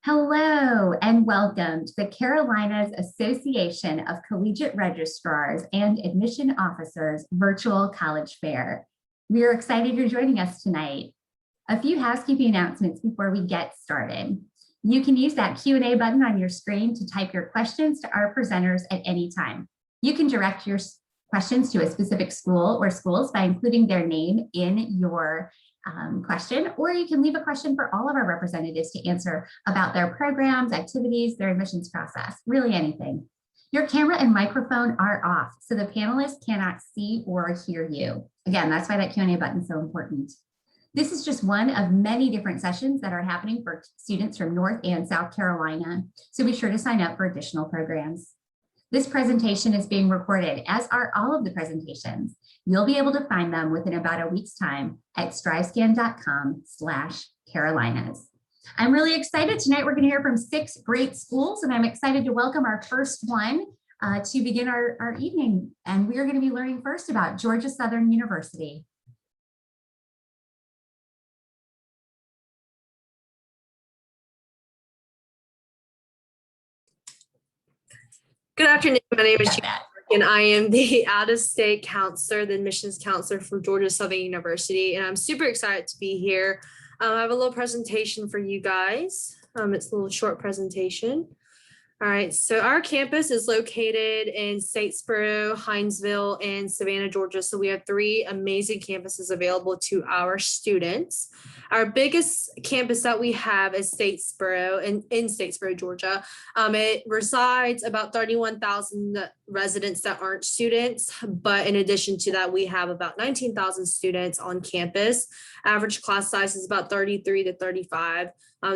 Hello and welcome to the Carolinas Association of Collegiate Registrars and Admission Officers Virtual College Fair. We are excited you're joining us tonight. A few housekeeping announcements before we get started. You can use that Q&A button on your screen to type your questions to our presenters at any time. You can direct your questions to a specific school or schools by including their name in your question, or you can leave a question for all of our representatives to answer about their programs, activities, their admissions process, really anything. Your camera and microphone are off, so the panelists cannot see or hear you. Again, that's why that Q&A button is so important. This is just one of many different sessions that are happening for students from North and South Carolina, so be sure to sign up for additional programs. This presentation is being recorded, as are all of the presentations. You'll be able to find them within about a week's time at strivescan.com/Carolinas. I'm really excited. Tonight we're going to hear from 6 great schools, and I'm excited to welcome our first one to begin our evening. And we are going to be learning first about Georgia Southern University. Good afternoon. My name is Gina, and I am the out-of-state counselor, the admissions counselor for Georgia Southern University, and I'm super excited to be here. I have a little presentation for you guys. It's a little short presentation. All right, so our campus is located in Statesboro, Hinesville, and Savannah, Georgia. So we have 3 amazing campuses available to our students. Our biggest campus that we have is Statesboro, in Statesboro, Georgia. It resides about 31,000 residents that aren't students, but in addition to that, we have about 19,000 students on campus. Average class size is about 33 to 35.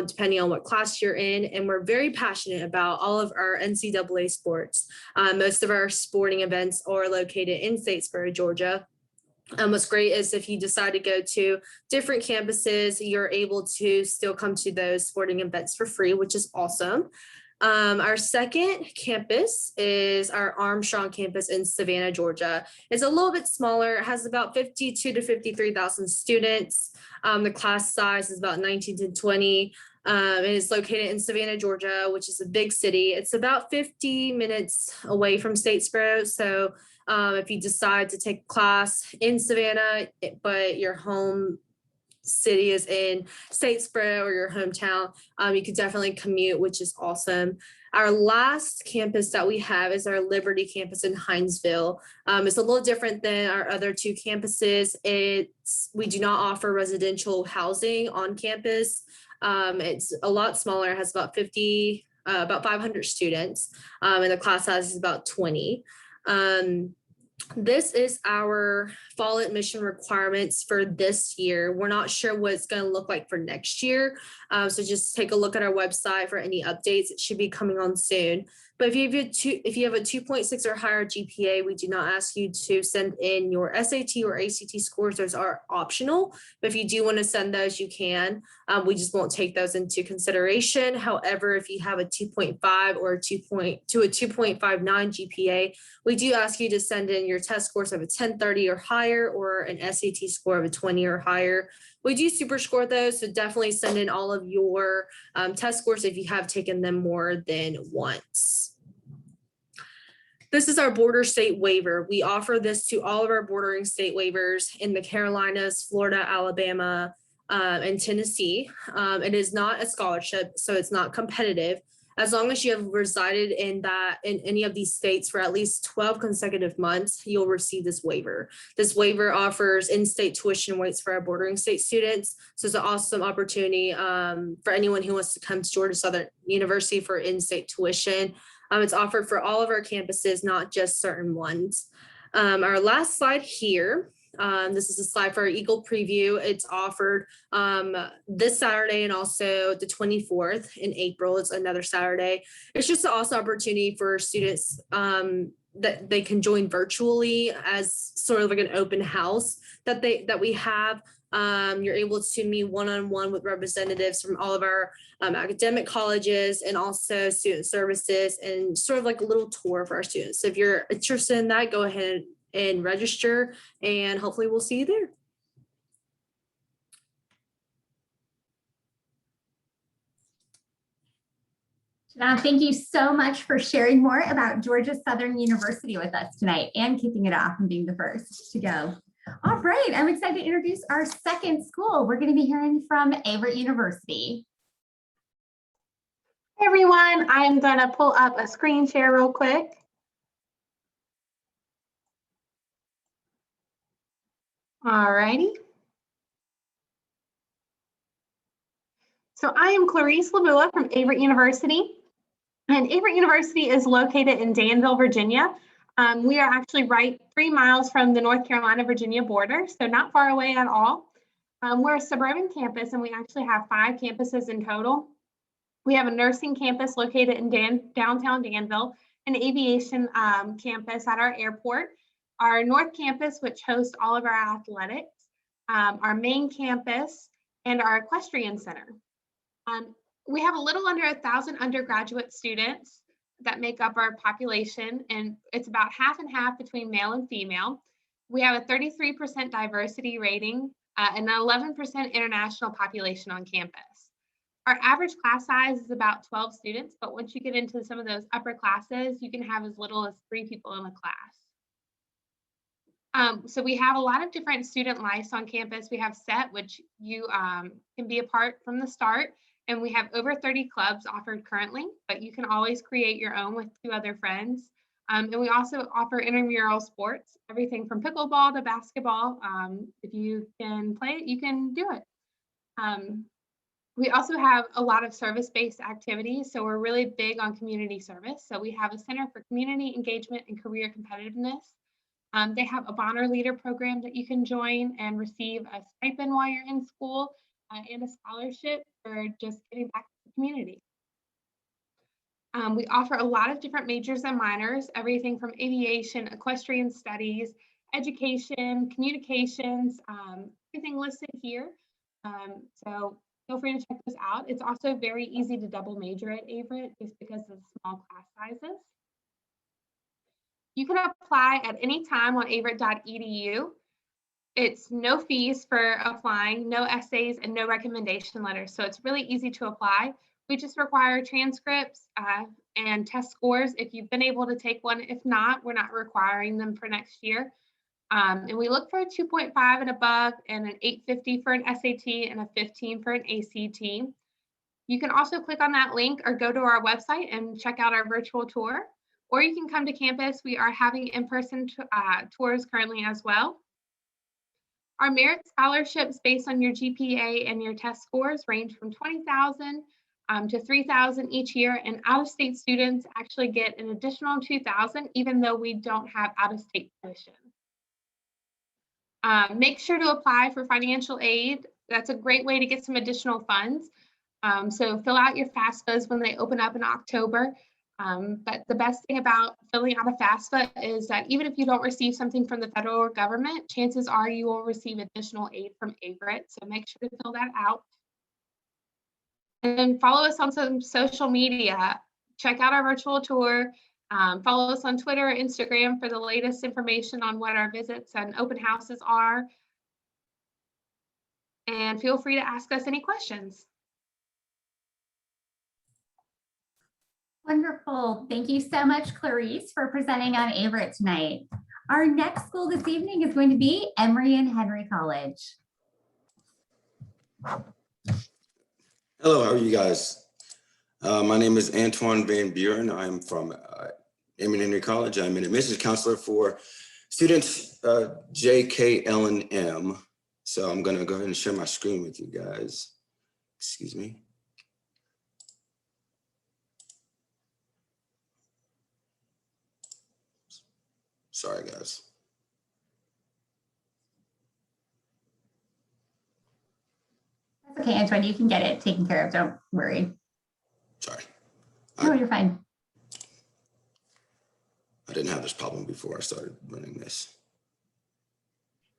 Depending on what class you're in, and we're very passionate about all of our NCAA sports. Most of our sporting events are located in Statesboro, Georgia. What's great is if you decide to go to different campuses, you're able to still come to those sporting events for free, which is awesome. Our second campus is our Armstrong campus in Savannah, Georgia. It's a little bit smaller. It has about 52 to 53,000 students. The class size is about 19 to 20. It is located in Savannah, Georgia, which is a big city. It's about 50 minutes away from Statesboro. So if you decide to take a class in Savannah, but your home city is in Statesboro or your hometown, you could definitely commute, which is awesome. Our last campus that we have is our Liberty campus in Hinesville. It's a little different than our other 2 campuses. We do not offer residential housing on campus. It's a lot smaller. It has about 500 students, and the class size is about 20. This is our fall admission requirements for this year. We're not sure what it's going to look like for next year. So just take a look at our website for any updates. It should be coming on soon. But if you have a 2.6 or higher GPA, we do not ask you to send in your SAT or ACT scores. Those are optional. But if you do want to send those, you can. We just won't take those into consideration. However, if you have a 2.5 or a 2.59 GPA, we do ask you to send in your test scores of a 1030 or higher, or an SAT score of a 20 or higher. We do super score those, so definitely send in all of your test scores if you have taken them more than once. This is our border state waiver. We offer this to all of our bordering state waivers in the Carolinas, Florida, Alabama, and Tennessee. It is not a scholarship, so it's not competitive. As long as you have resided in any of these states for at least 12 consecutive months, you'll receive this waiver. This waiver offers in-state tuition rates for our bordering state students. So it's an awesome opportunity for anyone who wants to come to Georgia Southern University for in-state tuition. It's offered for all of our campuses, not just certain ones. Our last slide here. This is a slide for our Eagle preview. It's offered this Saturday and also the 24th in April. It's another Saturday. It's just an awesome opportunity for students that they can join virtually as sort of like an open house that we have. You're able to meet one-on-one with representatives from all of our academic colleges and also student services, and sort of like a little tour for our students. So if you're interested in that, go ahead and register, and hopefully we'll see you there. Thank you so much for sharing more about Georgia Southern University with us tonight and kicking it off and being the first to go. All right, I'm excited to introduce our second school. We're going to be hearing from Averett University. Hey everyone, I'm going to pull up a screen share real quick. All righty. So I am Clarice Labua from Averett University, and Averett University is located in Danville, Virginia. We are actually right 3 miles from the North Carolina-Virginia border, so not far away at all. We're a suburban campus, and we actually have 5 campuses in total. We have a nursing campus located in downtown Danville, an aviation campus at our airport, our North Campus, which hosts all of our athletics, our main campus, and our equestrian center. We have a little under 1,000 undergraduate students that make up our population, and it's about half and half between male and female. We have a 33% diversity rating and an 11% international population on campus. Our average class size is about 12 students, but once you get into some of those upper classes, you can have as little as 3 people in a class. So we have a lot of different student lives on campus. We have SET, which you can be a part from the start, and we have over 30 clubs offered currently, but you can always create your own with 2 other friends. And we also offer intramural sports, everything from pickleball to basketball. If you can play it, you can do it. We also have a lot of service-based activities, so we're really big on community service. So we have a Center for Community Engagement and Career Competitiveness. They have a Bonner Leader program that you can join and receive a stipend while you're in school and a scholarship for just getting back to the community. We offer a lot of different majors and minors, everything from aviation, equestrian studies, education, communications, everything listed here. So feel free to check this out. It's also very easy to double major at Averett just because of the small class sizes. You can apply at any time on averett.edu. It's no fees for applying, no essays, and no recommendation letters. So it's really easy to apply. We just require transcripts and test scores if you've been able to take one. If not, we're not requiring them for next year. And we look for a 2.5 and above and an 850 for an SAT and a 15 for an ACT. You can also click on that link or go to our website and check out our virtual tour, or you can come to campus. We are having in-person tours currently as well. Our merit scholarships based on your GPA and your test scores range from $20,000 to $3,000 each year, and out-of-state students actually get an additional $2,000 even though we don't have out-of-state tuition. Make sure to apply for financial aid. That's a great way to get some additional funds. So fill out your FAFSAs when they open up in October. But the best thing about filling out a FAFSA is that even if you don't receive something from the federal government, chances are you will receive additional aid from Averett. So make sure to fill that out. And follow us on some social media. Check out our virtual tour. Follow us on Twitter or Instagram for the latest information on what our visits and open houses are. And feel free to ask us any questions. Wonderful. Thank you so much, Clarice, for presenting on Averett tonight. Our next school this evening is going to be Emory and Henry College. Hello, how are you guys? My name is Antoine Van Buren. I'm from Emory and Henry College. I'm an admissions counselor for students J, K, L, and M. So I'm gonna go ahead and share my screen with you guys. Excuse me. Sorry, guys. That's okay, Antoine, you can get it taken care of. Don't worry. Sorry. No, you're fine. I didn't have this problem before I started running this.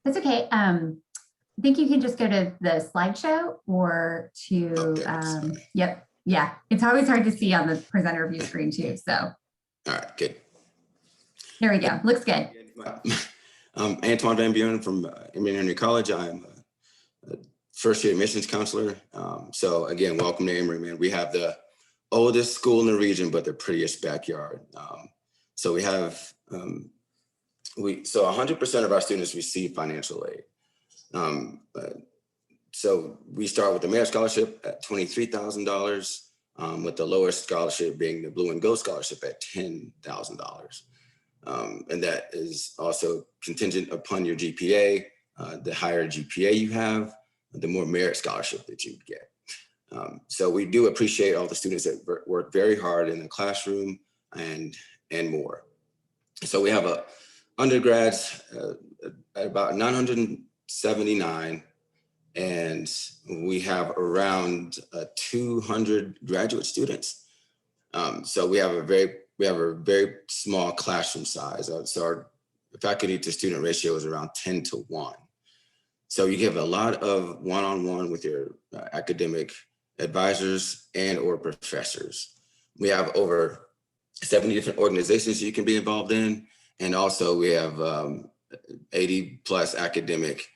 That's okay. I think you can just go to the slideshow or to, Okay, yep. Yeah, it's always hard to see on the presenter view screen too. So. All right, good. There we go. Looks good. I'm Antoine Van Buren from Emory and Henry College. I'm a first year admissions counselor. So again, welcome to Emory, man. We have the oldest school in the region, but the prettiest backyard. So we have, so 100% of our students receive financial aid. So we start with the Merit Scholarship at $23,000, with the lowest scholarship being the Blue and Gold Scholarship at $10,000. And that is also contingent upon your GPA. The higher GPA you have, the more merit scholarship that you get. So we do appreciate all the students that work very hard in the classroom and more. So we have undergrads at about 979, and we have around 200 graduate students. So we have a very small classroom size. So our faculty to student ratio is around 10-1. So you have a lot of one-on-one with your academic advisors and or professors. We have over 70 different organizations you can be involved in. And also we have 80 plus academic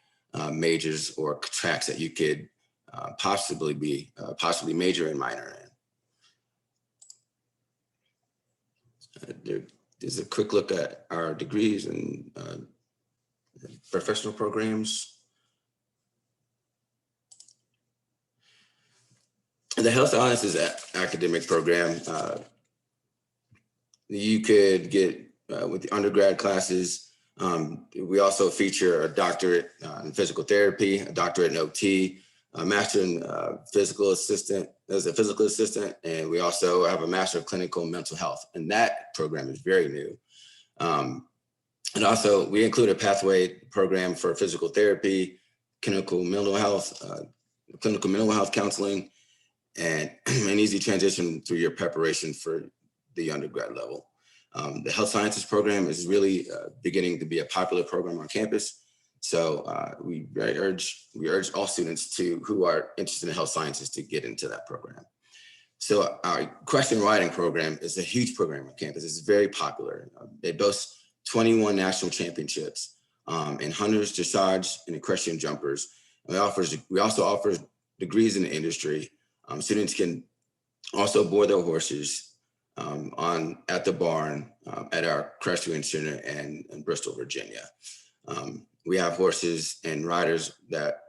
majors or tracks that you could possibly major and minor in. There's a quick look at our degrees and professional programs. The Health Sciences academic program, you could get with the undergrad classes. We also feature a doctorate in physical therapy, a doctorate in OT, a master in physical assistant, and we also have a master of clinical mental health. And that program is very new. And also we include a pathway program for physical therapy, clinical mental health counseling, and an easy transition through your preparation for the undergrad level. The health sciences program is really beginning to be a popular program on campus. So we urge all students who are interested in health sciences to get into that program. So our question writing program is a huge program on campus. It's very popular. They boast 21 national championships in hunters, dressage, and equestrian jumpers. And we also offer degrees in the industry. Students can also board their horses at the barn at our equestrian center in Bristol, Virginia. We have horses and riders that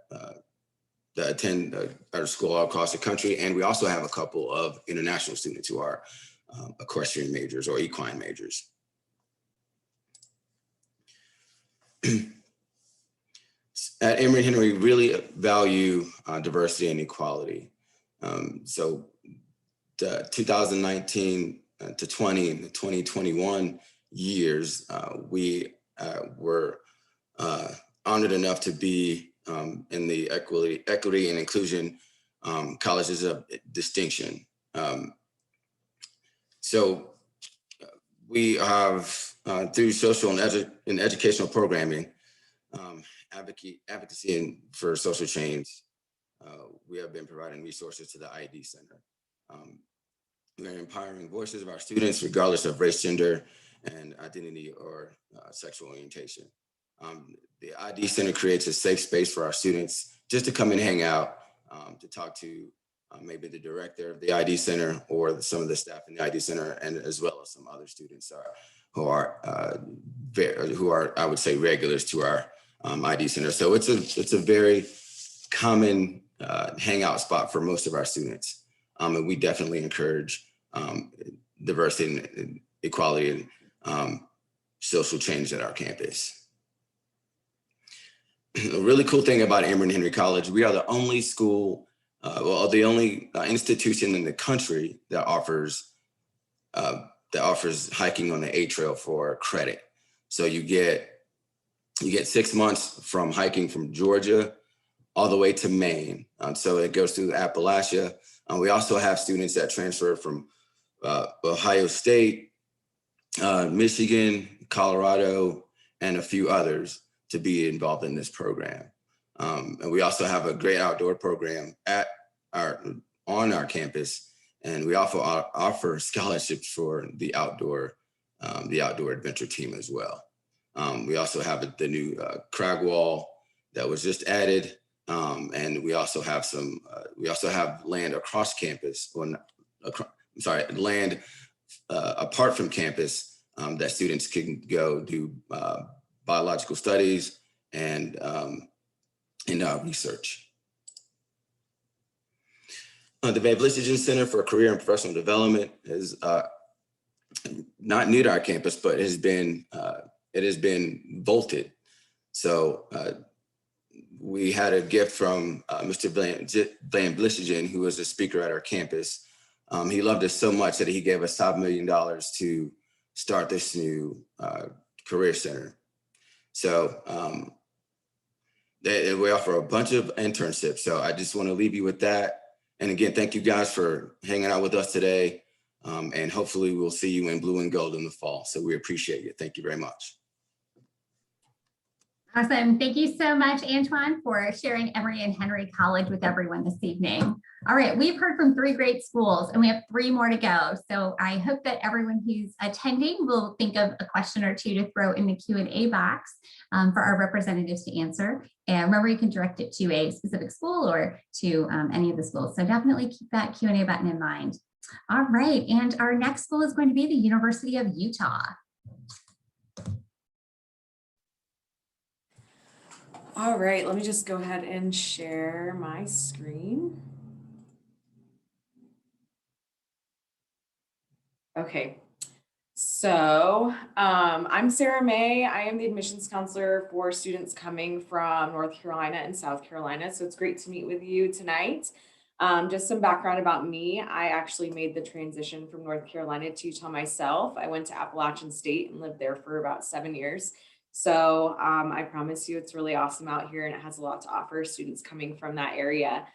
attend our school all across the country, and we also have a couple of international students who are equestrian majors or equine majors. At Emory Henry, we really value diversity and equality. So the 2019 to 20 and the 2021 years, we were honored enough to be in the equity and inclusion colleges of distinction. So we have through social and educational programming, advocacy for social change, we have been providing resources to the ID Center. We're empowering voices of our students, regardless of race, gender, and identity or sexual orientation. The ID Center creates a safe space for our students just to come and hang out, to talk to maybe the director of the ID Center or some of the staff in the ID Center, and as well as some other students who are I would say regulars to our ID Center. So it's a very common hangout spot for most of our students. And we definitely encourage diversity and equality and social change at our campus. A really cool thing about Emory Henry College, we are the only school, the only institution in the country that offers hiking on the A Trail for credit. So you get 6 months from hiking from Georgia all the way to Maine. So it goes through Appalachia. We also have students that transfer from Ohio State, Michigan, Colorado, and a few others to be involved in this program. And we also have a great outdoor program on our campus, and we also offer scholarships for the outdoor adventure team as well. We also have the new crag wall that was just added, and we also have land across campus, or land apart from campus that students can go do biological studies and research. The Van Vlissingen Center for Career and Professional Development is not new to our campus, but it has been vaulted. So we had a gift from Mr. Van Vlissingen, who was a speaker at our campus. He loved us so much that he gave us $5 million to start this new career center. So we offer a bunch of internships. So I just want to leave you with that. And again, thank you guys for hanging out with us today. And hopefully we'll see you in blue and gold in the fall. So we appreciate you. Thank you very much. Awesome. Thank you so much, Antoine, for sharing Emory and Henry College with everyone this evening. All right, we've heard from 3 great schools and we have 3 more to go. So I hope that everyone who's attending will think of a question or 2 to throw in the Q&A box for our representatives to answer. And remember, you can direct it to a specific school or to any of the schools. So definitely keep that Q&A button in mind. All right, and our next school is going to be the University of Utah. All right, let me just go ahead and share my screen. Okay, so I'm Sarah May. I am the admissions counselor for students coming from North Carolina and South Carolina. So it's great to meet with you tonight. Just some background about me. I actually made the transition from North Carolina to Utah myself. I went to Appalachian State and lived there for about 7 years. So I promise you it's really awesome out here and it has a lot to offer students coming from that area.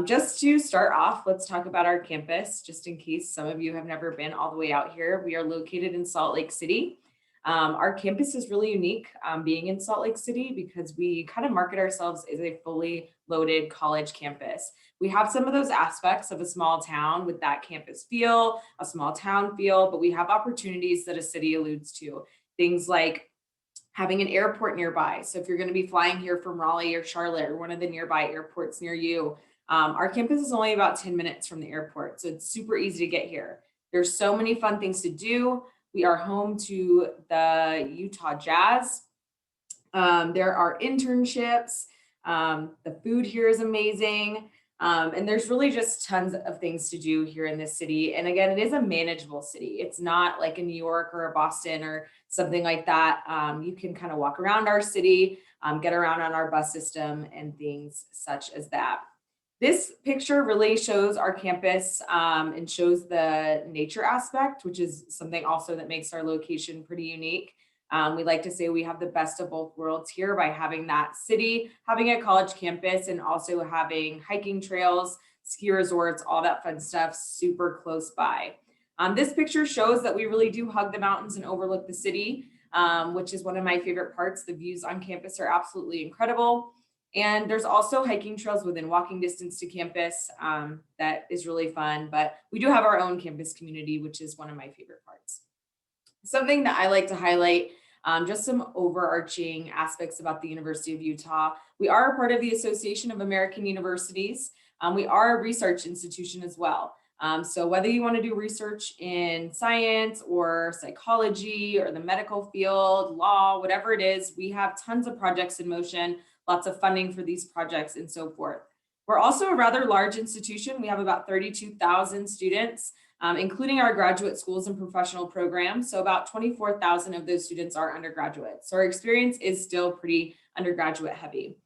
Just to start off, let's talk about our campus, just in case some of you have never been all the way out here. We are located in Salt Lake City. Our campus is really unique being in Salt Lake City because we kind of market ourselves as a fully loaded college campus. We have some of those aspects of a small town with that campus feel, a small town feel, but we have opportunities that a city alludes to. Things like having an airport nearby. So if you're going to be flying here from Raleigh or Charlotte or one of the nearby airports near you, our campus is only about 10 minutes from the airport. So it's super easy to get here. There's so many fun things to do. We are home to the Utah Jazz. There are internships. The food here is amazing. And there's really just tons of things to do here in this city. And again, it is a manageable city. It's not like a New York or a Boston or something like that. You can kind of walk around our city, get around on our bus system and things such as that. This picture really shows our campus and shows the nature aspect, which is something also that makes our location pretty unique. We like to say we have the best of both worlds here by having that city, having a college campus, and also having hiking trails, ski resorts, all that fun stuff super close by. This picture shows that we really do hug the mountains and overlook the city, which is one of my favorite parts. The views on campus are absolutely incredible. And there's also hiking trails within walking distance to campus that is really fun, but we do have our own campus community, which is one of my favorite parts. Something that I like to highlight, just some overarching aspects about the University of Utah. We are a part of the Association of American Universities. We are a research institution as well. So whether you want to do research in science or psychology or the medical field, law, whatever it is, we have tons of projects in motion, lots of funding for these projects and so forth. We're also a rather large institution. We have about 32,000 students, including our graduate schools and professional programs. So about 24,000 of those students are undergraduates. So our experience is still pretty undergraduate heavy.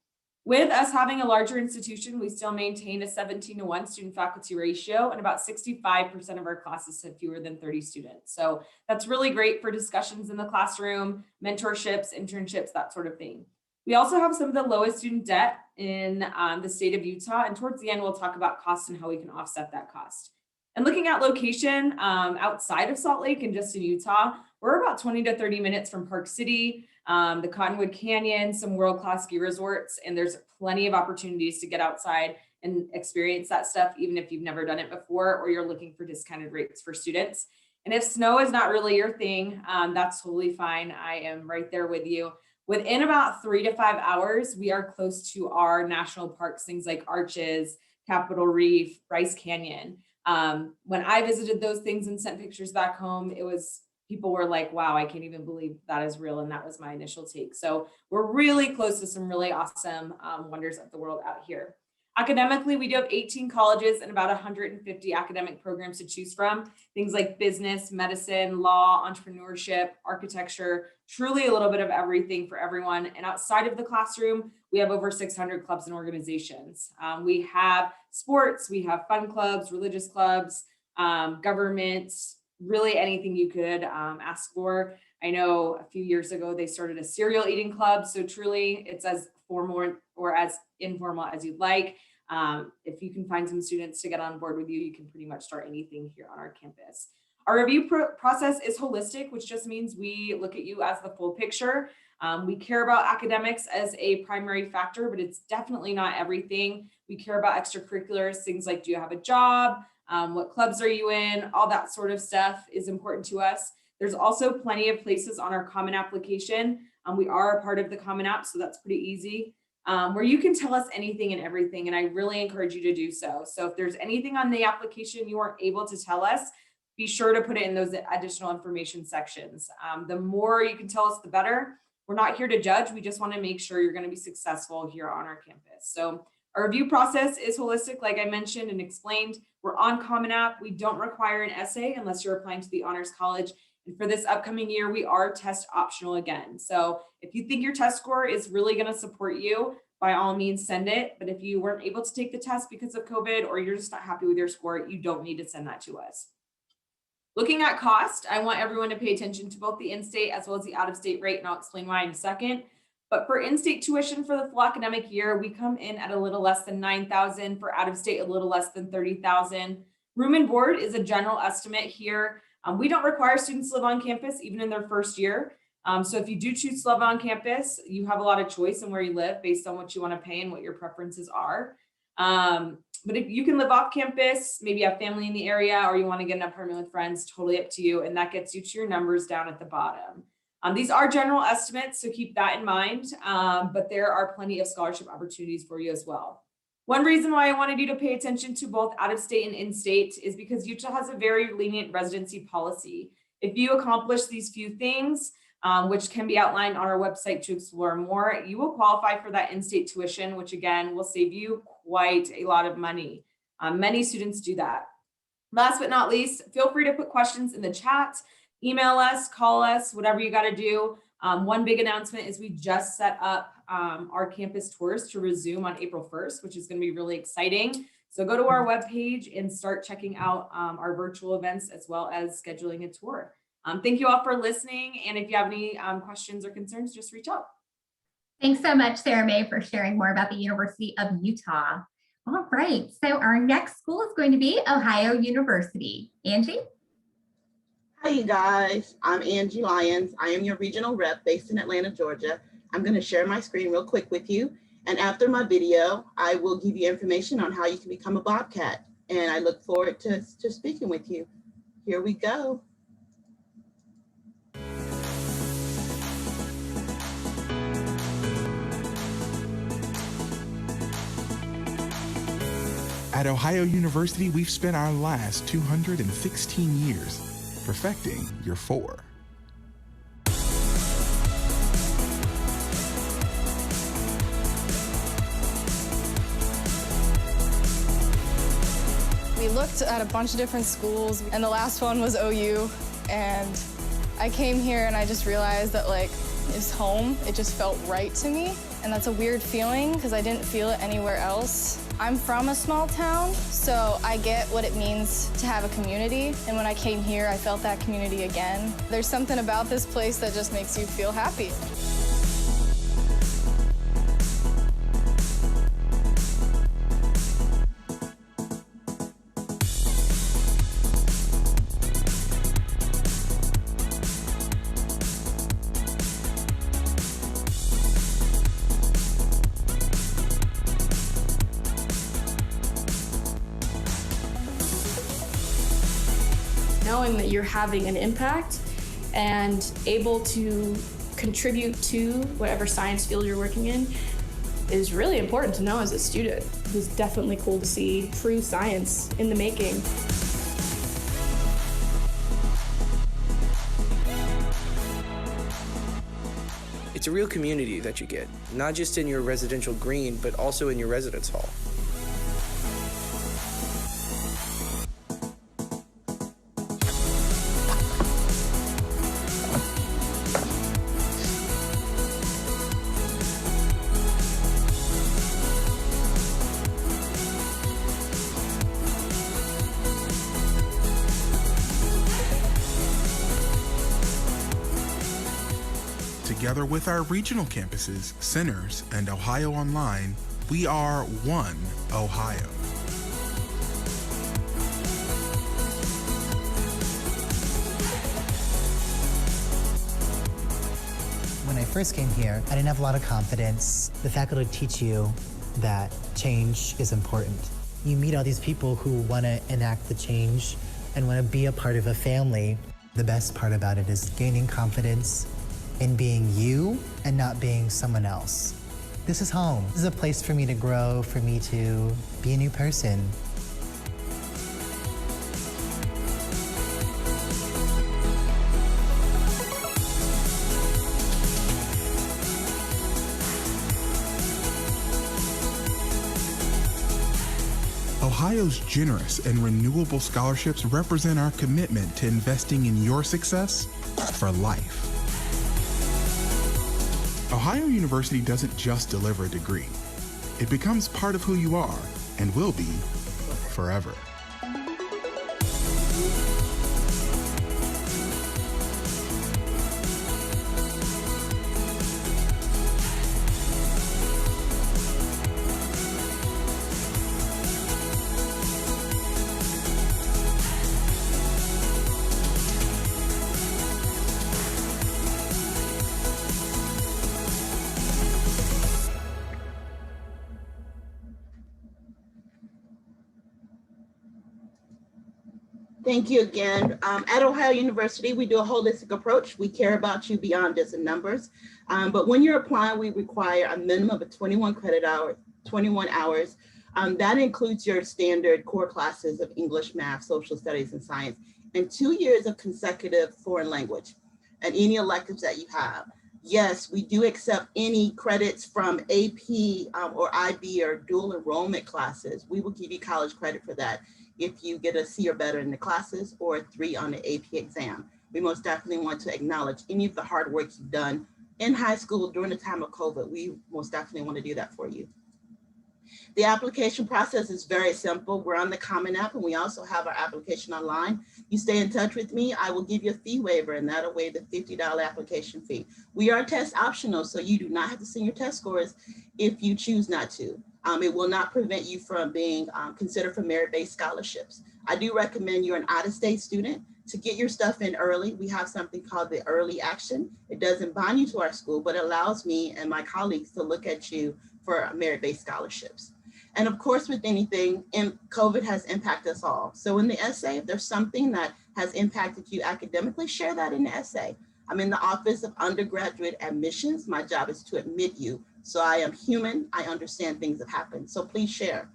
With us having a larger institution, we still maintain a 17-to-1 student faculty ratio, and about 65% of our classes have fewer than 30 students. So that's really great for discussions in the classroom, mentorships, internships, that sort of thing. We also have some of the lowest student debt in the state of Utah. And towards the end, we'll talk about costs and how we can offset that cost. And looking at location outside of Salt Lake and just in Utah, we're about 20 to 30 minutes from Park City, the Cottonwood Canyon, some world-class ski resorts, and there's plenty of opportunities to get outside and experience that stuff, even if you've never done it before or you're looking for discounted rates for students. And if snow is not really your thing, that's totally fine. I am right there with you. Within about 3 to 5 hours, we are close to our national parks, things like Arches, Capitol Reef, Bryce Canyon. When I visited those things and sent pictures back home, people were like, wow, I can't even believe that is real. And that was my initial take. So we're really close to some really awesome wonders of the world out here. Academically, we do have 18 colleges and about 150 academic programs to choose from. Things like business, medicine, law, entrepreneurship, architecture, truly a little bit of everything for everyone. And outside of the classroom, we have over 600 clubs and organizations. We have sports, we have fun clubs, religious clubs, government, really anything you could ask for. I know a few years ago, they started a cereal eating club. So truly it's as formal or as informal as you'd like. If you can find some students to get on board with you, you can pretty much start anything here on our campus. Our review process is holistic, which just means we look at you as the full picture. We care about academics as a primary factor, but it's definitely not everything. We care about extracurriculars, things like, do you have a job? What clubs are you in? All that sort of stuff is important to us. There's also plenty of places on our Common application. We are a part of the Common App, so that's pretty easy, where you can tell us anything and everything, and I really encourage you to do so. So if there's anything on the application you aren't able to tell us, be sure to put it in those additional information sections. The more you can tell us, the better. We're not here to judge. We just want to make sure you're going to be successful here on our campus. So our review process is holistic, like I mentioned and explained. We're on Common App. We don't require an essay unless you're applying to the Honors College. And for this upcoming year, we are test optional again. So if you think your test score is really going to support you, by all means, send it. But if you weren't able to take the test because of COVID, or you're just not happy with your score, you don't need to send that to us. Looking at cost, I want everyone to pay attention to both the in-state as well as the out-of-state rate, and I'll explain why in a second. But for in-state tuition for the full academic year, we come in at a little less than $9,000. For out-of-state, a little less than $30,000. Room and board is a general estimate here. We don't require students to live on campus even in their first year. So if you do choose to live on campus, you have a lot of choice in where you live based on what you want to pay and what your preferences are. But if you can live off campus, maybe you have family in the area, or you want to get an apartment with friends, totally up to you. And that gets you to your numbers down at the bottom. These are general estimates, so keep that in mind, but there are plenty of scholarship opportunities for you as well. One reason why I wanted you to pay attention to both out-of-state and in-state is because Utah has a very lenient residency policy. If you accomplish these few things, which can be outlined on our website to explore more, you will qualify for that in-state tuition, which again will save you quite a lot of money. Many students do that. Last but not least, feel free to put questions in the chat, email us, call us, whatever you got to do. One big announcement is we just set up our campus tours to resume on April 1st, which is going to be really exciting. So go to our webpage and start checking out our virtual events as well as scheduling a tour. Thank you all for listening. And if you have any questions or concerns, just reach out. Thanks so much, Sarah Mae, for sharing more about the University of Utah. All right, so our next school is going to be Ohio University. Angie? Hi, you guys. I'm Angie Lyons. I am your regional rep based in Atlanta, Georgia. I'm going to share my screen real quick with you. And after my video, I will give you information on how you can become a Bobcat. And I look forward to speaking with you. Here we go. At Ohio University, we've spent our last 216 years perfecting your 4. We looked at a bunch of different schools, and the last one was OU, and I came here and I just realized that it's home. It just felt right to me, and that's a weird feeling because I didn't feel it anywhere else. I'm from a small town, so I get what it means to have a community, and when I came here, I felt that community again. There's something about this place that just makes you feel happy. Knowing that you're having an impact and able to contribute to whatever science field you're working in is really important to know as a student. It was definitely cool to see true science in the making. It's a real community that you get, not just in your residential green, but also in your residence hall. Together with our regional campuses, centers, and Ohio Online, we are One Ohio. When I first came here, I didn't have a lot of confidence. The faculty teach you that change is important. You meet all these people who want to enact the change and want to be a part of a family. The best part about it is gaining confidence in being you and not being someone else. This is home. This is a place for me to grow, for me to be a new person. Ohio's generous and renewable scholarships represent our commitment to investing in your success for life. Ohio University doesn't just deliver a degree. It becomes part of who you are and will be forever. Thank you again. At Ohio University, we do a holistic approach. We care about you beyond just the numbers. But when you're applying, we require a minimum of 21 hours. That includes your standard core classes of English, math, social studies, and science, and 2 years of consecutive foreign language and any electives that you have. Yes, we do accept any credits from AP or IB or dual enrollment classes. We will give you college credit for that if you get a C or better in the classes or a 3 on the AP exam. We most definitely want to acknowledge any of the hard work you've done in high school during the time of COVID. We most definitely want to do that for you. The application process is very simple. We're on the Common App and we also have our application online. You stay in touch with me, I will give you a fee waiver and that'll waive the $50 application fee. We are test optional, so you do not have to send your test scores if you choose not to. It will not prevent you from being considered for merit-based scholarships. I do recommend you're an out-of-state student to get your stuff in early. We have something called the early action. It doesn't bind you to our school, but it allows me and my colleagues to look at you for merit-based scholarships. And of course, with anything, COVID has impacted us all. So in the essay, if there's something that has impacted you academically, share that in the essay. I'm in the Office of Undergraduate Admissions. My job is to admit you. So I am human, I understand things have happened. So please share.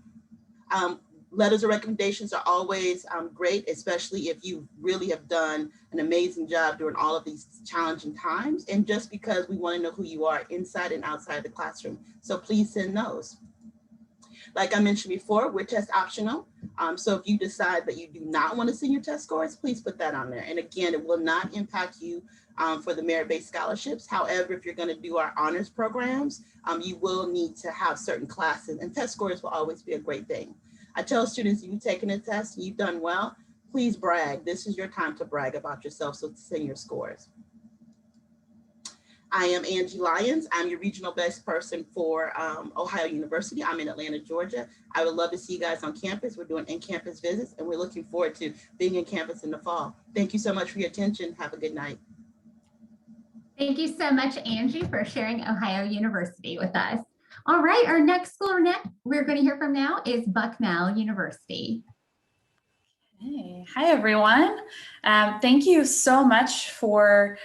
Letters of recommendations are always great, especially if you really have done an amazing job during all of these challenging times. And just because we want to know who you are inside and outside the classroom. So please send those. Like I mentioned before, we're test optional. So if you decide that you do not want to send your test scores, please put that on there. And again, it will not impact you for the merit-based scholarships. However, if you're going to do our honors programs, you will need to have certain classes and test scores will always be a great thing. I tell students, if you've taken a test and you've done well, please brag. This is your time to brag about yourself, so send your scores. I am Angie Lyons. I'm your regional best person for Ohio University. I'm in Atlanta, Georgia. I would love to see you guys on campus. We're doing in-campus visits and we're looking forward to being in campus in the fall. Thank you so much for your attention. Have a good night. Thank you so much, Angie, for sharing Ohio University with us. All right, our next school we're going to hear from now is Bucknell University. Okay. Hi, everyone. Thank you so much for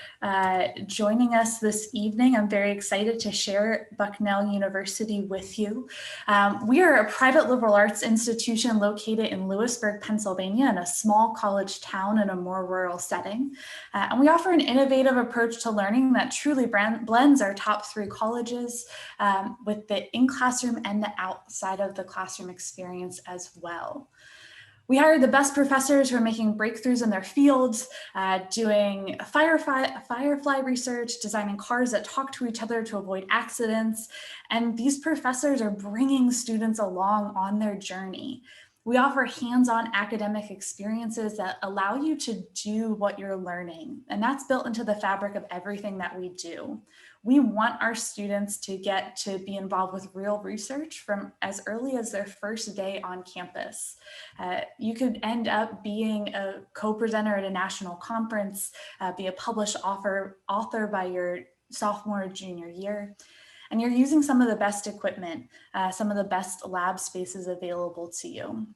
joining us this evening. I'm very excited to share Bucknell University with you. We are a private liberal arts institution located in Lewisburg, Pennsylvania, in a small college town in a more rural setting. And we offer an innovative approach to learning that truly blends our top 3 colleges with the in-classroom and the outside of the classroom experience as well. We hire the best professors who are making breakthroughs in their fields, doing firefly research, designing cars that talk to each other to avoid accidents. And these professors are bringing students along on their journey. We offer hands-on academic experiences that allow you to do what you're learning. And that's built into the fabric of everything that we do. We want our students to get to be involved with real research from as early as their first day on campus. You could end up being a co-presenter at a national conference, be a published author by your sophomore or junior year. And you're using some of the best equipment, some of the best lab spaces available to you.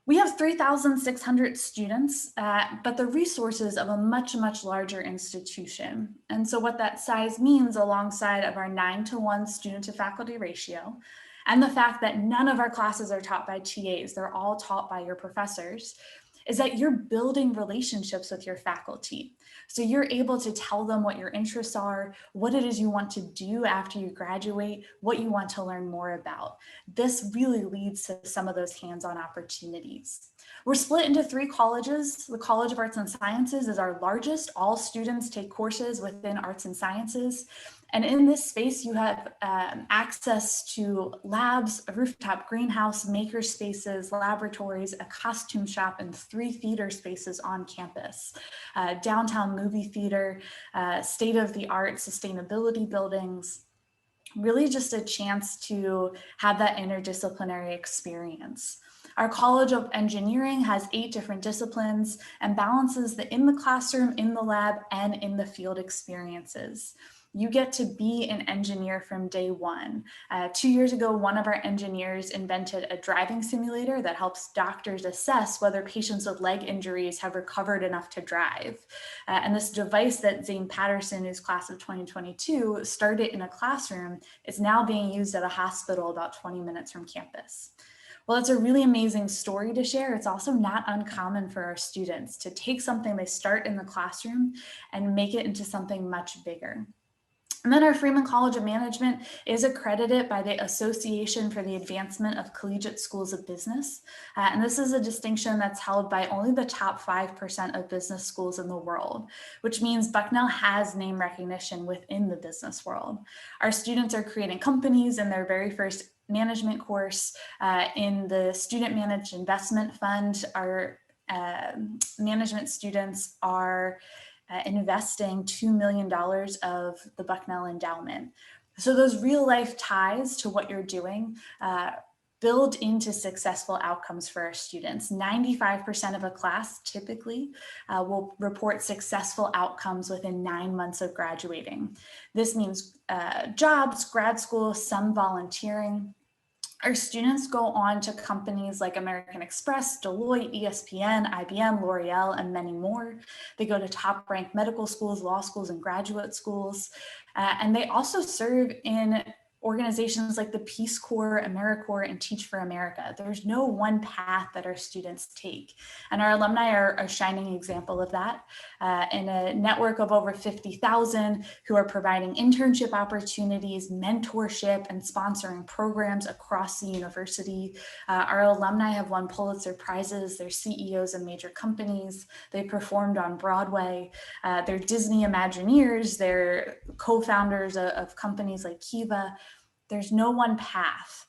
We have 3,600 students, but the resources of a much, much larger institution. And so what that size means, alongside of our 9-to-1 student to faculty ratio, and the fact that none of our classes are taught by TAs, they're all taught by your professors, is that you're building relationships with your faculty. So you're able to tell them what your interests are, what it is you want to do after you graduate, what you want to learn more about. This really leads to some of those hands-on opportunities. We're split into 3 colleges. The College of Arts and Sciences is our largest. All students take courses within arts and sciences. And in this space, you have access to labs, a rooftop greenhouse, maker spaces, laboratories, a costume shop, and 3 theater spaces on campus. Downtown movie theater, state-of-the-art sustainability buildings, really just a chance to have that interdisciplinary experience. Our College of Engineering has 8 different disciplines and balances the in the classroom, in the lab, and in the field experiences. You get to be an engineer from day one. 2 years ago, one of our engineers invented a driving simulator that helps doctors assess whether patients with leg injuries have recovered enough to drive. And this device that Zane Patterson, who's class of 2022, started in a classroom, is now being used at a hospital about 20 minutes from campus. Well, it's a really amazing story to share. It's also not uncommon for our students to take something they start in the classroom and make it into something much bigger. And then our Freeman College of Management is accredited by the Association for the Advancement of Collegiate Schools of Business. And this is a distinction that's held by only the top 5% of business schools in the world, which means Bucknell has name recognition within the business world. Our students are creating companies in their very first management course. In the Student Managed Investment Fund, our management students are investing $2 million of the Bucknell endowment. So those real life ties to what you're doing build into successful outcomes for our students. 95% of a class typically will report successful outcomes within 9 months of graduating. This means jobs, grad school, some volunteering. Our students go on to companies like American Express, Deloitte, ESPN, IBM, L'Oreal, and many more. They go to top-ranked medical schools, law schools, and graduate schools. And they also serve in organizations like the Peace Corps, AmeriCorps, and Teach for America. There's no one path that our students take. And our alumni are a shining example of that. In a network of over 50,000 who are providing internship opportunities, mentorship, and sponsoring programs across the university. Our alumni have won Pulitzer Prizes. They're CEOs of major companies. They performed on Broadway. They're Disney Imagineers. They're co-founders of companies like Kiva. There's no one path.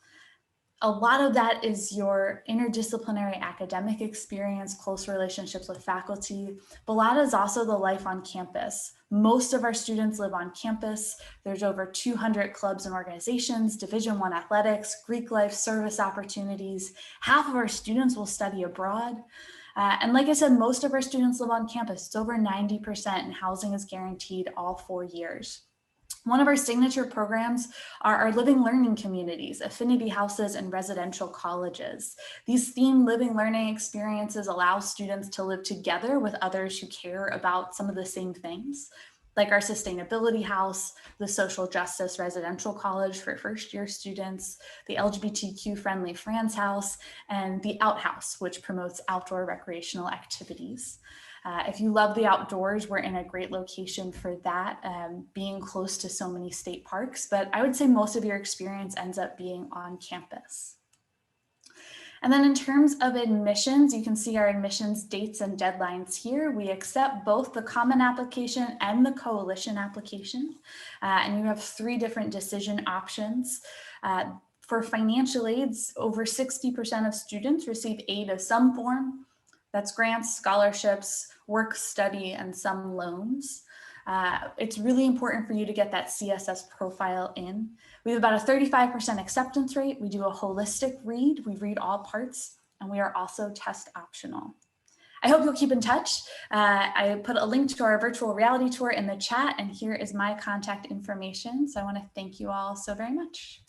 A lot of that is your interdisciplinary academic experience, close relationships with faculty, but a lot is also the life on campus. Most of our students live on campus. There's over 200 clubs and organizations, Division I athletics, Greek life, service opportunities. Half of our students will study abroad. And like I said, most of our students live on campus. It's over 90%, and housing is guaranteed all 4 years. One of our signature programs are our living learning communities, affinity houses, and residential colleges. These themed living learning experiences allow students to live together with others who care about some of the same things, like our sustainability house, the social justice residential college for first-year students, the LGBTQ friendly Franz House, and the Outhouse, which promotes outdoor recreational activities. If you love the outdoors, we're in a great location for that, being close to so many state parks, but I would say most of your experience ends up being on campus. And then in terms of admissions, you can see our admissions dates and deadlines here. We accept both the common application and the coalition application, and you have 3 different decision options. For financial aids, over 60% of students receive aid of some form. That's grants, scholarships, work study, and some loans. It's really important for you to get that CSS profile in. We have about a 35% acceptance rate. We do a holistic read. We read all parts, and we are also test optional. I hope you'll keep in touch. I put a link to our virtual reality tour in the chat, and here is my contact information. So I want to thank you all so very much.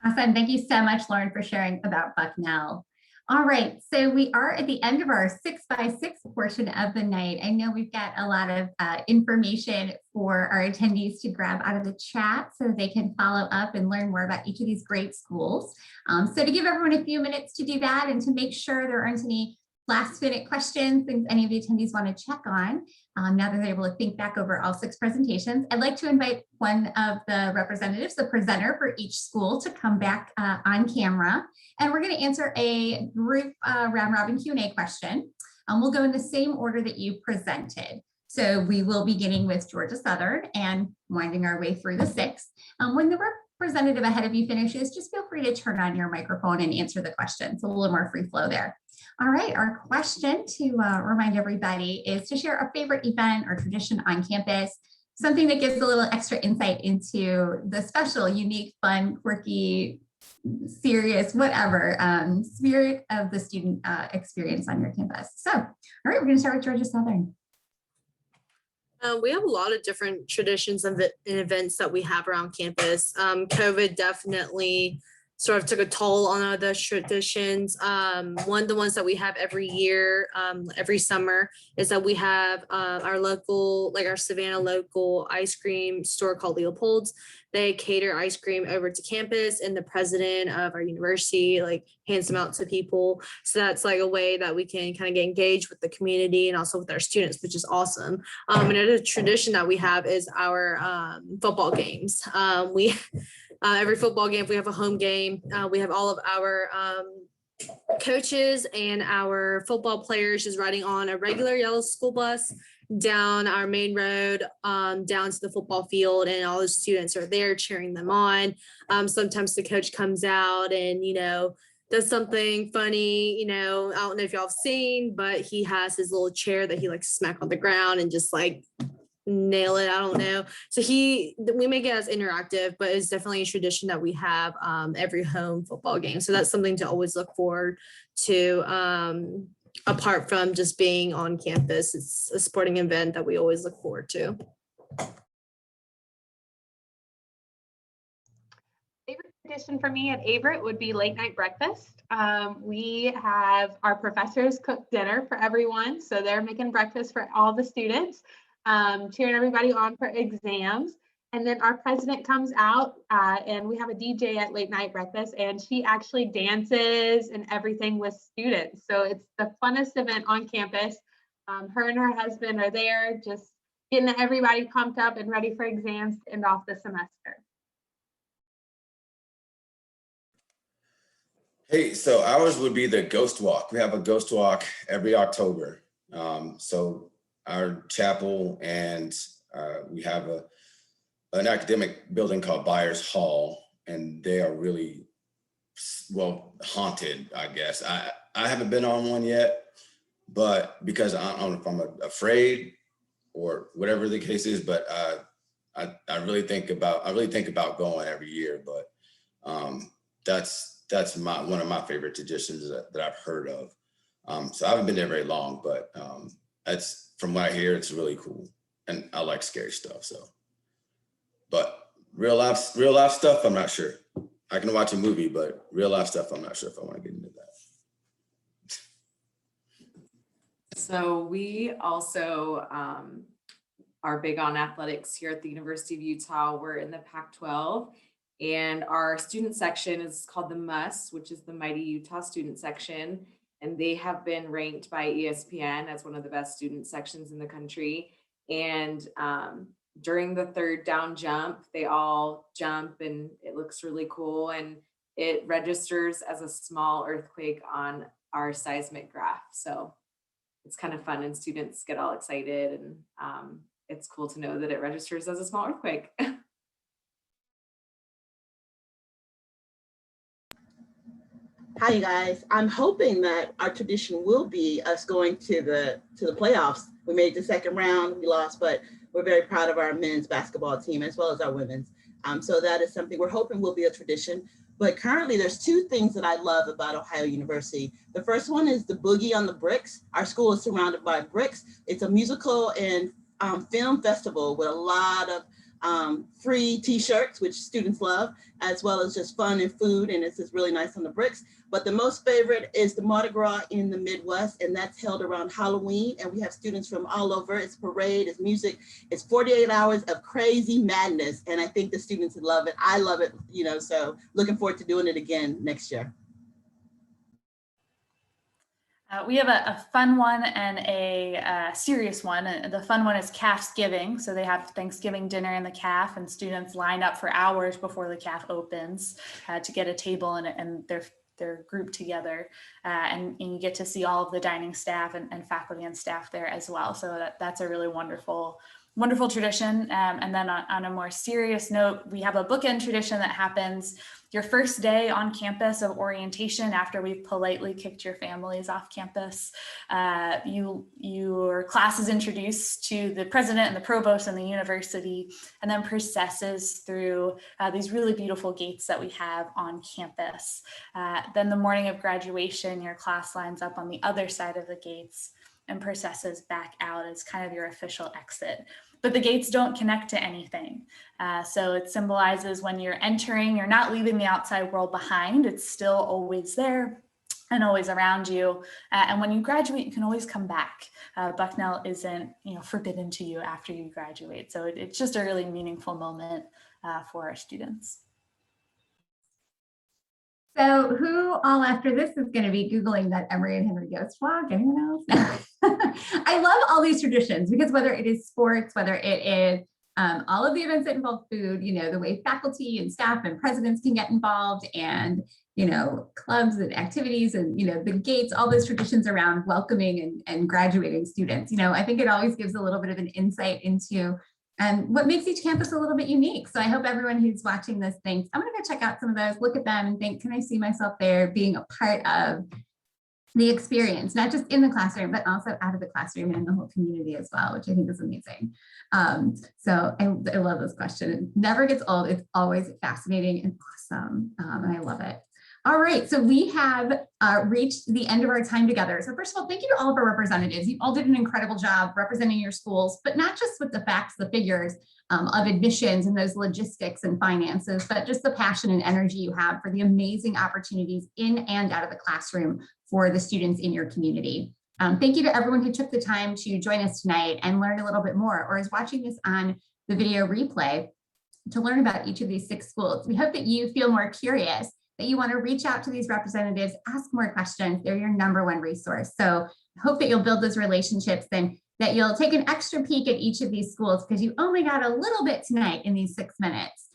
Awesome. Thank you so much, Lauren, for sharing about Bucknell. All right, so we are at the end of our 6x6 portion of the night. I know we've got a lot of information for our attendees to grab out of the chat so they can follow up and learn more about each of these great schools. So to give everyone a few minutes to do that and to make sure there aren't any last minute questions, things any of the attendees want to check on, now that they're able to think back over all 6 presentations, I'd like to invite one of the representatives, the presenter for each school, to come back on camera. And we're going to answer a group round robin Q&A question. We'll go in the same order that you presented. So we will be beginning with Georgia Southern and winding our way through the 6. When the representative ahead of you finishes, just feel free to turn on your microphone and answer the question. So a little more free flow there. All right, our question to remind everybody is to share a favorite event or tradition on campus, something that gives a little extra insight into the special, unique, fun, quirky, serious, whatever spirit of the student experience on your campus. So, all right, we're going to start with Georgia Southern. We have a lot of different traditions and events that we have around campus. COVID definitely sort of took a toll on those traditions. One of the ones that we have every year, every summer, is that we have our local, like our Savannah local ice cream store called Leopold's. They cater ice cream over to campus, and the president of our university like hands them out to people. So that's like a way that we can kind of get engaged with the community and also with our students, which is awesome. Another tradition that we have is our football games. Every football game, if we have a home game, we have all of our coaches and our football players just riding on a regular yellow school bus down our main road, down to the football field, and all the students are there cheering them on. Sometimes the coach comes out and, does something funny, I don't know if y'all have seen, but he has his little chair that he likes to smack on the ground and just like nail it. I don't know. So we make it as interactive, but it's definitely a tradition that we have every home football game. So that's something to always look forward to. Apart from just being on campus, it's a sporting event that we always look forward to. Favorite tradition for me at Averett would be late night breakfast. We have our professors cook dinner for everyone. So they're making breakfast for all the students, cheering everybody on for exams. And then our president comes out and we have a DJ at late night breakfast, and she actually dances and everything with students. So it's the funnest event on campus. Her and her husband are there just getting everybody pumped up and ready for exams to end off the semester. Hey, so ours would be the Ghost Walk. We have a Ghost Walk every October. So our chapel and we have an academic building called Byers Hall, and they are really, well, haunted, I guess. I haven't been on one yet, but because I don't know if I'm afraid or whatever the case is, but I really think about going every year. But that's one of my favorite traditions that I've heard of. So I haven't been there very long, but that's, from what I hear, it's really cool, and I like scary stuff. So. But real life stuff, I'm not sure. I can watch a movie, but real life stuff, I'm not sure if I want to get into that. So we also are big on athletics here at the University of Utah. We're in the Pac-12, and our student section is called the MUS, which is the Mighty Utah Student Section. And they have been ranked by ESPN as one of the best student sections in the country. And during the third down jump, they all jump and it looks really cool. And it registers as a small earthquake on our seismic graph. So it's kind of fun and students get all excited, and it's cool to know that it registers as a small earthquake. Hi, you guys. I'm hoping that our tradition will be us going to the playoffs. We made the second round, we lost, but we're very proud of our men's basketball team as well as our women's. So that is something we're hoping will be a tradition. But currently there's two things that I love about Ohio University. The first one is the Boogie on the Bricks. Our school is surrounded by bricks. It's a musical and film festival with a lot of free t-shirts, which students love, as well as just fun and food, and it's just really nice on the bricks. But the most favorite is the Mardi Gras in the Midwest, and that's held around Halloween, and we have students from all over. It's parade, it's music, it's 48 hours of crazy madness, and I think the students love it. I love it, so looking forward to doing it again next year. We have a fun one and a serious one. The fun one is CAF's-giving. So they have Thanksgiving dinner in the CAF, and students line up for hours before the CAF opens to get a table, and they're grouped together, and you get to see all of the dining staff and faculty and staff there as well. So that's a really wonderful tradition. And then on a more serious note, we have a bookend tradition that happens your first day on campus of orientation after we've politely kicked your families off campus. Your class is introduced to the president and the provost and the university, and then processes through these really beautiful gates that we have on campus. Then the morning of graduation, your class lines up on the other side of the gates and processes back out as kind of your official exit. But the gates don't connect to anything. So it symbolizes when you're entering, you're not leaving the outside world behind. It's still always there and always around you. And when you graduate, you can always come back. Bucknell isn't, forbidden to you after you graduate. So it's just a really meaningful moment for our students. So who all after this is going to be Googling that Emory and Henry Ghost vlog? Anyone else? I love all these traditions because whether it is sports, whether it is all of the events that involve food, the way faculty and staff and presidents can get involved, and, clubs and activities and, the gates, all those traditions around welcoming and graduating students. I think it always gives a little bit of an insight into what makes each campus a little bit unique. So I hope everyone who's watching this thinks, I'm going to go check out some of those, look at them and think, can I see myself there being a part of the experience, not just in the classroom, but also out of the classroom and in the whole community as well, which I think is amazing. So I love this question. It never gets old. It's always fascinating and awesome. And I love it. All right, so we have reached the end of our time together. So first of all, thank you to all of our representatives. You all did an incredible job representing your schools, but not just with the facts, the figures of admissions and those logistics and finances, but just the passion and energy you have for the amazing opportunities in and out of the classroom for the students in your community. Thank you to everyone who took the time to join us tonight and learn a little bit more, or is watching this on the video replay to learn about each of these 6 schools. We hope that you feel more curious, that you want to reach out to these representatives, ask more questions. They're your #1 resource. So I hope that you'll build those relationships and that you'll take an extra peek at each of these schools, because you only got a little bit tonight in these 6 minutes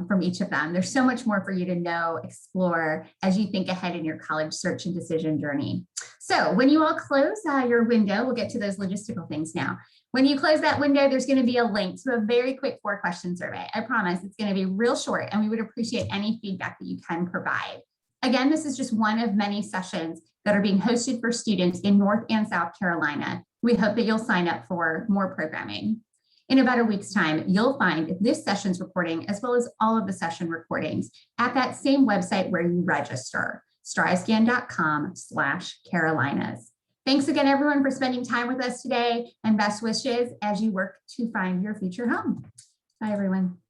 from each of them. There's so much more for you to know, explore as you think ahead in your college search and decision journey. So when you all close your window, we'll get to those logistical things now. When you close that window, there's going to be a link to a very quick 4-question survey. I promise it's going to be real short, and we would appreciate any feedback that you can provide. Again, this is just one of many sessions that are being hosted for students in North and South Carolina. We hope that you'll sign up for more programming. In about a week's time, you'll find this session's recording, as well as all of the session recordings, at that same website where you register, stryscan.com/Carolinas. Thanks again, everyone, for spending time with us today, and best wishes as you work to find your future home. Bye, everyone.